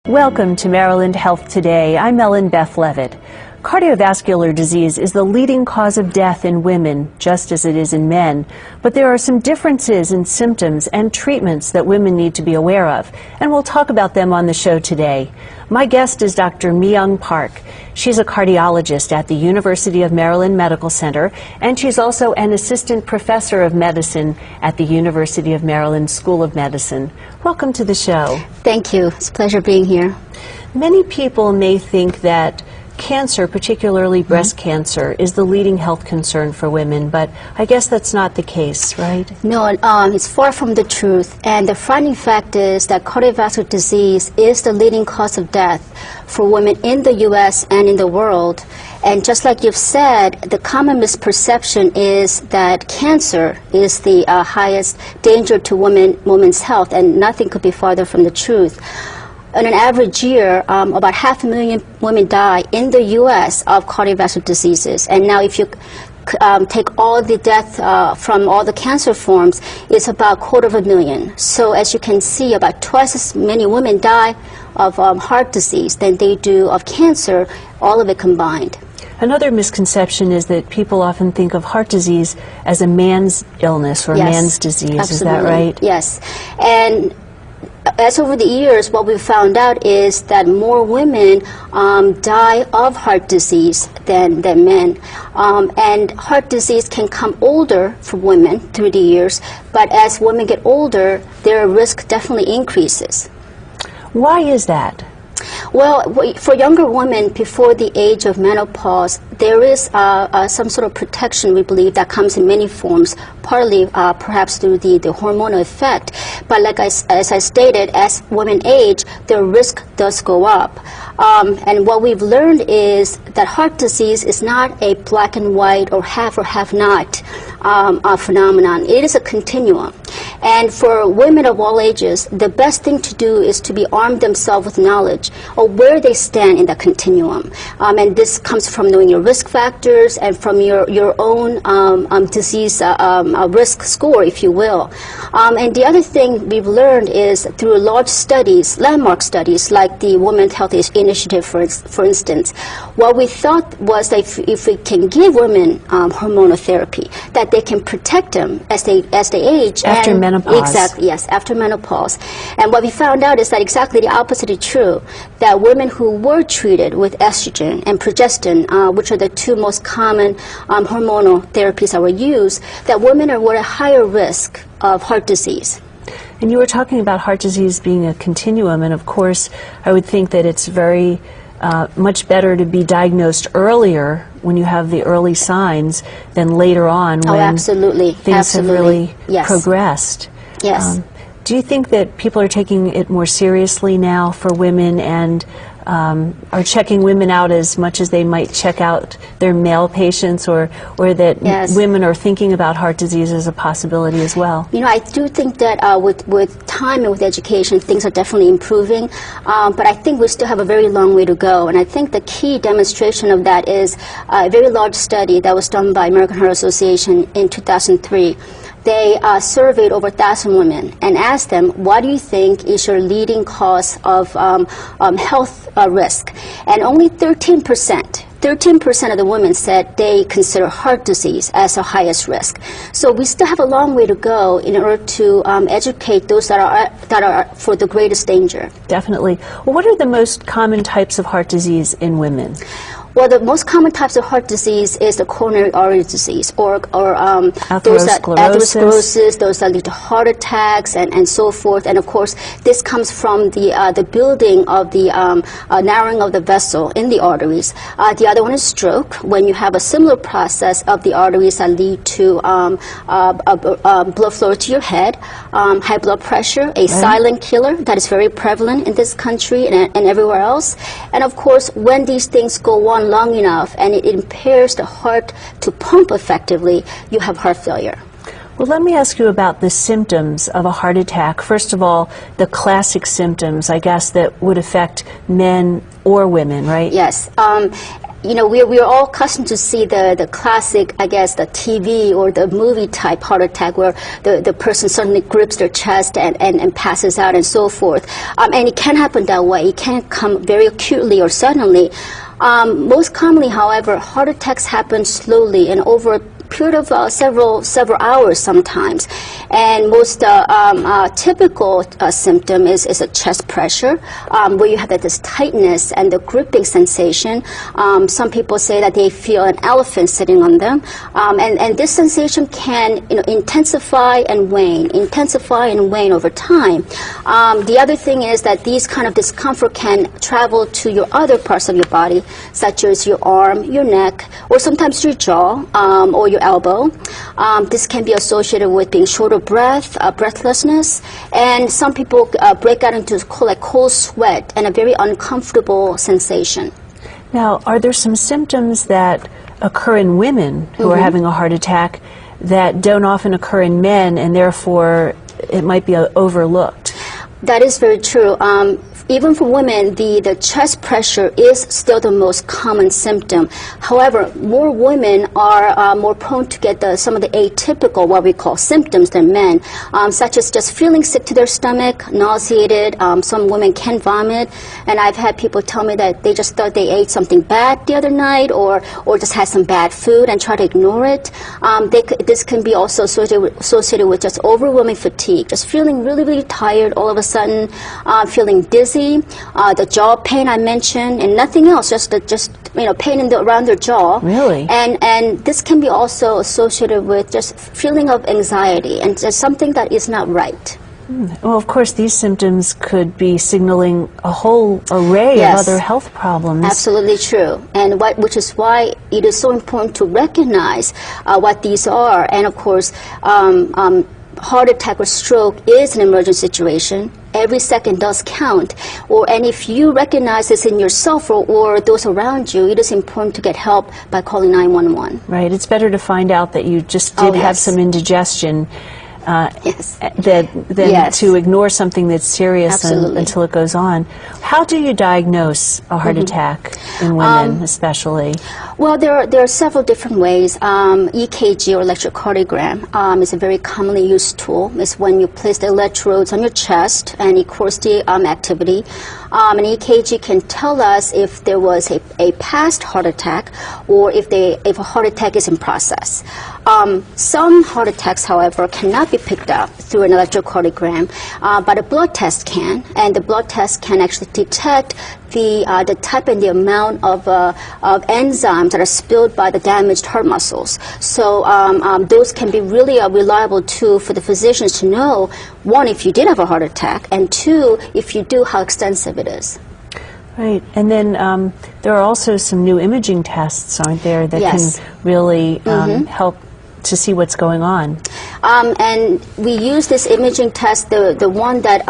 Welcome to Maryland Health Today. I'm Ellen Beth Levitt. Cardiovascular disease is the leading cause of death in women, just as it is in men. But there are some differences in symptoms and treatments that women need to be aware of, and we'll talk about them on the show today. My guest is Dr. Myung Park. She's a cardiologist at the University of Maryland Medical Center, and she's also an assistant professor of medicine at the University of Maryland School of Medicine. Welcome to the show. Thank you. It's a pleasure being here. Many people may think that cancer, particularly breast cancer, is the leading health concern for women, but I guess that's not the case, right? No, it's far from the truth. And the frightening fact is that cardiovascular disease is the leading cause of death for women in the U.S. and in the world. And just like you've said, the common misperception is that cancer is the highest danger to women's health, and nothing could be farther from the truth. In an average year, about 500,000 women die in the U.S. of cardiovascular diseases. And now if you take all the death from all the cancer forms, it's about 250,000. So as you can see, about twice as many women die of heart disease than they do of cancer, all of it combined. Another misconception is that people often think of heart disease as a man's illness or Yes, man's disease. Absolutely. Is that right? Yes. And as over the years, what we've found out is that more women die of heart disease than men. And heart disease can come older for women through the years, but as women get older, their risk definitely increases. Why is that? Well, for younger women before the age of menopause, there is some sort of protection, we believe, that comes in many forms, partly perhaps through the hormonal effect. But like as I stated, as women age, their risk does go up. And what we've learned is that heart disease is not a black and white or have not phenomenon. It is a continuum. And for women of all ages, the best thing to do is to be armed themselves with knowledge of where they stand in that continuum. And this comes from knowing your risk factors and from your own disease risk score, if you will. And the other thing we've learned is through large studies, landmark studies, like the Women's Health Initiative, for instance, what we thought was that if we can give women hormonal therapy, that they can protect them as they age. After menopause. Exactly, yes, after menopause. And what we found out is that exactly the opposite is true, that women who were treated with estrogen and progestin, which are the two most common hormonal therapies that were used, that women were at higher risk of heart disease. And you were talking about heart disease being a continuum, and of course, I would think that it's very much better to be diagnosed earlier when you have the early signs than later on when absolutely. things have really progressed. Yes. Do you think that people are taking it more seriously now for women and are checking women out as much as they might check out their male patients, or that women are thinking about heart disease as a possibility as well? You know, I do think that with time and with education, things are definitely improving, but I think we still have a very long way to go. And I think the key demonstration of that is a very large study that was done by American Heart Association in 2003. They surveyed over 1,000 women and asked them, what do you think is your leading cause of health risk? And only 13% of the women said they consider heart disease as the highest risk. So we still have a long way to go in order to educate those that are for the greatest danger. Definitely. Well, what are the most common types of heart disease in women? Well, the most common types of heart disease is the coronary artery disease, or atherosclerosis, those that lead to heart attacks, and so forth. And of course, this comes from the building of the narrowing of the vessel in the arteries. The other one is stroke, when you have a similar process of the arteries that lead to blood flow to your head, high blood pressure, a silent killer that is very prevalent in this country and everywhere else. And of course, when these things go on long enough and it impairs the heart to pump effectively, you have heart failure. Well, let me ask you about the symptoms of a heart attack. First of all, the classic symptoms, I guess, that would affect men or women, right? Yes. we're all accustomed to see the classic, I guess, the TV or the movie type heart attack where the person suddenly grips their chest and passes out and so forth. And it can happen that way. It can come very acutely or suddenly. Most commonly, however, heart attacks happen slowly and over a period of several hours sometimes. And most typical symptom is a chest pressure, where you have this tightness and the gripping sensation. Some people say that they feel an elephant sitting on them. And this sensation can intensify and wane over time. The other thing is that these kind of discomfort can travel to your other parts of your body, such as your arm, your neck, or sometimes your jaw, or your elbow. This can be associated with being short of breath, breathlessness, and some people break out into cold sweat and a very uncomfortable sensation. Now, are there some symptoms that occur in women who are having a heart attack that don't often occur in men, and therefore it might be overlooked? That is very true. Even for women, the chest pressure is still the most common symptom. However, more women are more prone to get some of the atypical, what we call symptoms, than men, such as just feeling sick to their stomach, nauseated. Some women can vomit, and I've had people tell me that they just thought they ate something bad the other night, or just had some bad food and try to ignore it. This can be also associated with just overwhelming fatigue, just feeling really, really tired all of a sudden, feeling dizzy. The jaw pain I mentioned, and nothing else, just pain around their jaw. Really? And this can be also associated with just feeling of anxiety and just something that is not right. Well, of course, these symptoms could be signaling a whole array of other health problems. Absolutely true, and which is why it is so important to recognize what these are. And of course, heart attack or stroke is an emergent situation. Every second does count. And if you recognize this in yourself or those around you, it is important to get help by calling 911. Right. It's better to find out that you just did have some indigestion than to ignore something that's serious until it goes on. How do you diagnose a heart attack in women, especially? Well, there are several different ways. EKG, or electrocardiogram, is a very commonly used tool. It's when you place the electrodes on your chest and it records the activity. An EKG can tell us if there was a past heart attack or if a heart attack is in process. Some heart attacks, however, cannot be picked up through an electrocardiogram, but a blood test can, and the blood test can actually detect the type and the amount of enzymes that are spilled by the damaged heart muscles. So those can be really a reliable tool for the physicians to know, one, if you did have a heart attack, and two, if you do, how extensive it is. Right, and then there are also some new imaging tests, aren't there, that can really help to see what's going on. And we use this imaging test. The one that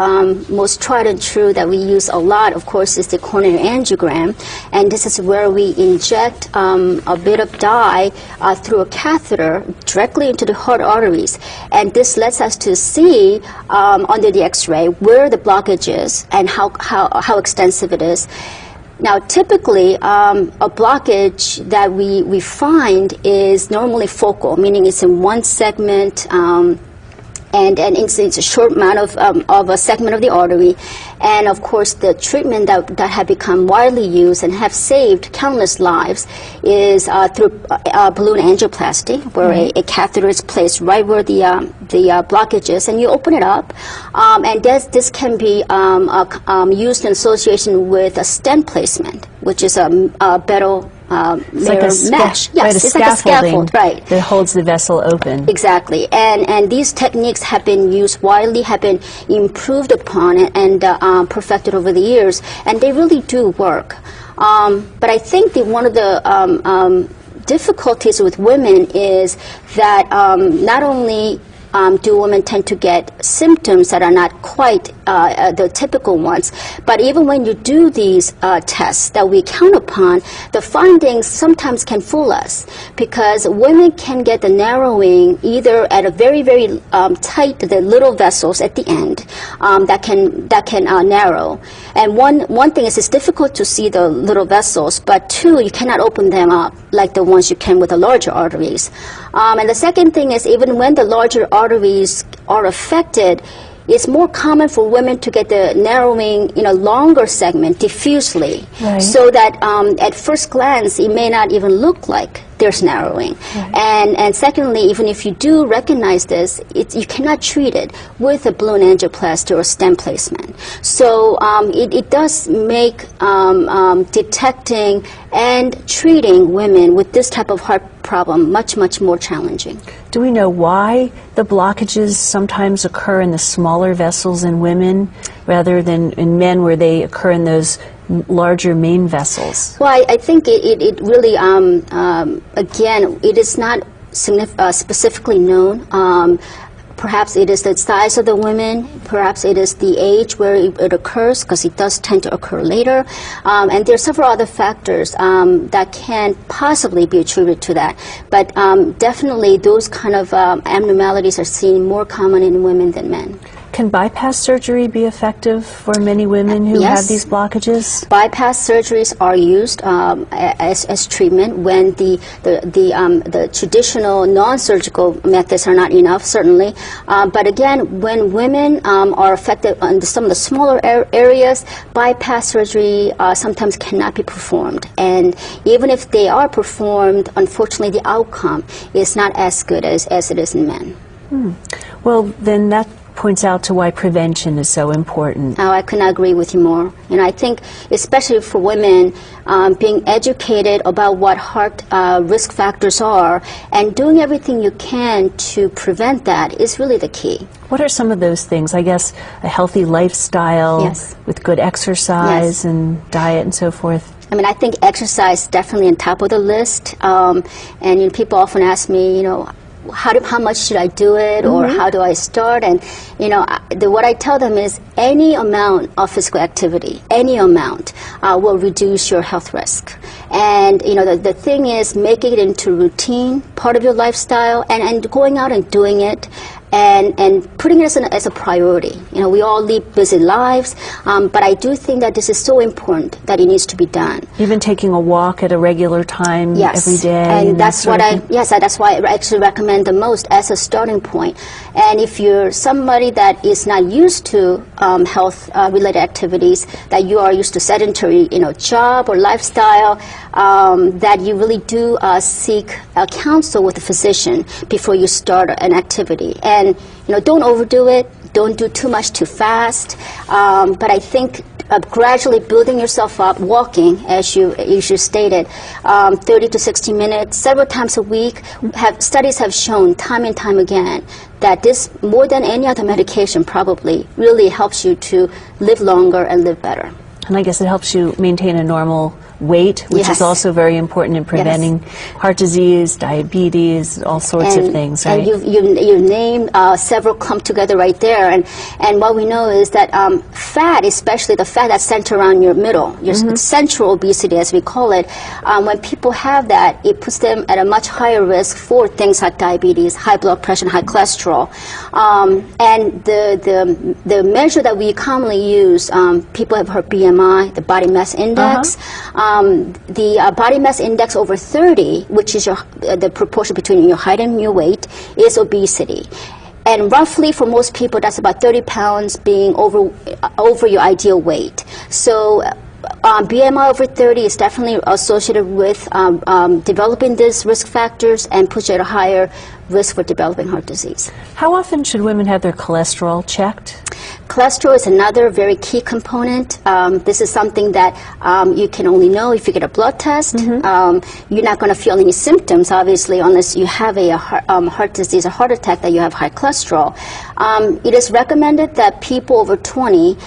most tried and true that we use a lot, of course, is the coronary angiogram. And this is where we inject a bit of dye through a catheter directly into the heart arteries. And this lets us to see under the X-ray where the blockage is and how extensive it is. Now, typically, a blockage that we find is normally focal, meaning it's in one segment, and it's a short amount of a segment of the artery. And of course, the treatment that have become widely used and have saved countless lives is through balloon angioplasty, where a catheter is placed right where the blockage is, and you open it up. And this can be used in association with a stent placement, which is a metal like a mesh. Yes, it's like a scaffold, right? That holds the vessel open. Exactly, and these techniques have been used widely, have been improved upon and perfected over the years, and they really do work. But I think that one of the difficulties with women is that not only do women tend to get symptoms that are not quite the typical ones. But even when you do these tests that we count upon, the findings sometimes can fool us, because women can get the narrowing either at a very, very tight, the little vessels at the end that can narrow. And one thing is it's difficult to see the little vessels, but two, you cannot open them up like the ones you can with the larger arteries. And the second thing is, even when the larger arteries are affected, it's more common for women to get the narrowing in a longer segment diffusely, right, so that at first glance it may not even look like there's narrowing. Right. And secondly, even if you do recognize this, you cannot treat it with a balloon angioplasty or stent placement. So it does make detecting and treating women with this type of heart problem much, much more challenging. Do we know why the blockages sometimes occur in the smaller vessels in women rather than in men, where they occur in those larger main vessels? Well, I think it really, again, it is not specifically known. Perhaps it is the size of the women, perhaps it is the age where it occurs, because it does tend to occur later. And there are several other factors that can possibly be attributed to that. But definitely those kind of abnormalities are seen more common in women than men. Can bypass surgery be effective for many women who Yes. have these blockages? Bypass surgeries are used as treatment when the traditional non-surgical methods are not enough, certainly. But again, when women are affected on some of the smaller areas, bypass surgery sometimes cannot be performed. And even if they are performed, unfortunately, the outcome is not as good as it is in men. Well, then that points out to why prevention is so important. I could not agree with you more. And I think, especially for women, being educated about what heart risk factors are and doing everything you can to prevent that is really the key. What are some of those things? I guess a healthy lifestyle, Yes, with good exercise, yes, and diet and so forth. I mean, I think exercise is definitely on top of the list. And people often ask me, how much should I do it, or how do I start? And what I tell them is any amount of physical activity, any amount, will reduce your health risk. And the thing is, making it into routine, part of your lifestyle, and going out and doing it. And putting it as a priority. We all live busy lives, but I do think that this is so important that it needs to be done. Even taking a walk at a regular time, yes, every day. And that's why I actually recommend the most as a starting point. And if you're somebody that is not used to health-related activities, that you are used to sedentary, job or lifestyle, that you really do seek counsel with a physician before you start an activity. And don't overdo it. Don't do too much too fast. But I think gradually building yourself up, walking, as you stated, 30 to 60 minutes, several times a week. Studies have shown time and time again that this, more than any other medication, probably really helps you to live longer and live better. And I guess it helps you maintain a normal weight, which Yes. is also very important in preventing heart disease, diabetes, all sorts of things, right? And you named several clumped together right there. And what we know is that fat, especially the fat that's centered around your middle, your central obesity, as we call it, when people have that, it puts them at a much higher risk for things like diabetes, high blood pressure, and high cholesterol. And the measure that we commonly use, people have heard BMI, the body mass index. The body mass index over 30, which is the proportion between your height and your weight, is obesity. And roughly for most people, that's about 30 pounds being over your ideal weight. So BMI over 30 is definitely associated with developing these risk factors and puts you at a higher risk for developing heart disease. How often should women have their cholesterol checked? Cholesterol is another very key component. This is something that you can only know if you get a blood test. You're not going to feel any symptoms, obviously, unless you have a heart disease or heart attack that you have high cholesterol. It is recommended that people over 20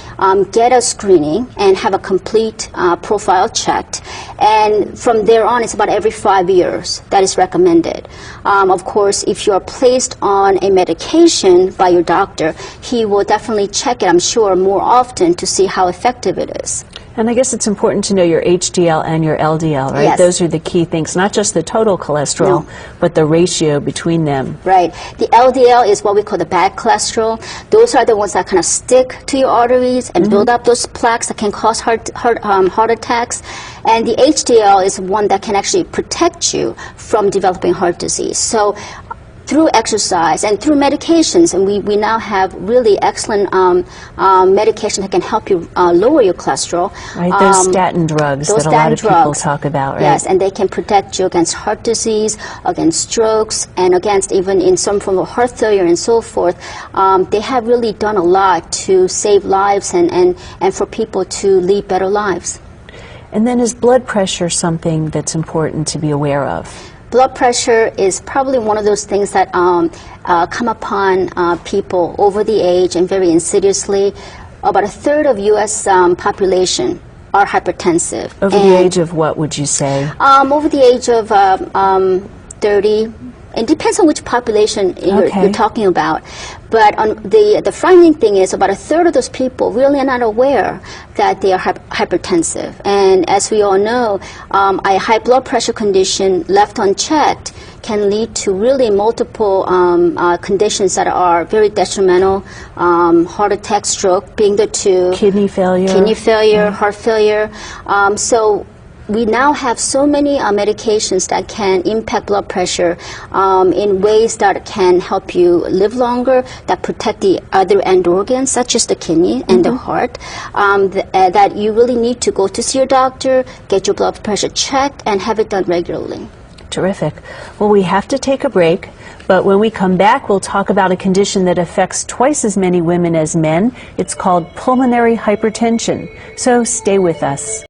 get a screening and have a complete profile checked. And from there on, it's about every 5 years that is recommended. Of course, if you are placed on a medication by your doctor, he will definitely check it, I'm sure, more often to see how effective it is. And I guess it's important to know your HDL and your LDL, right? Yes. Those are the key things, not just the total cholesterol, but the ratio between them. Right. The LDL is what we call the bad cholesterol. Those are the ones that kind of stick to your arteries and build up those plaques that can cause heart attacks. And the HDL is one that can actually protect you from developing heart disease. So through exercise and through medications, and we now have really excellent medication that can help you lower your cholesterol. Right, those statin drugs that a lot of people talk about, right? Yes, and they can protect you against heart disease, against strokes, and against even in some form of heart failure and so forth. They have really done a lot to save lives and for people to lead better lives. And then is blood pressure something that's important to be aware of? Blood pressure is probably one of those things that come upon people over the age and very insidiously. About a third of U.S. population are hypertensive. Over the age of what, would you say? Over the age of 30. It depends on which population you're talking about. But the frightening thing is about a third of those people really are not aware that they are hypertensive. And as we all know, a high blood pressure condition left unchecked can lead to really multiple conditions that are very detrimental. Heart attack, stroke being the two. Kidney failure. Heart failure. So we now have so many medications that can impact blood pressure in ways that can help you live longer, that protect the other end organs, such as the kidney and the heart, that you really need to go to see your doctor, get your blood pressure checked, and have it done regularly. Terrific. Well, we have to take a break, but when we come back, we'll talk about a condition that affects twice as many women as men. It's called pulmonary hypertension. So stay with us.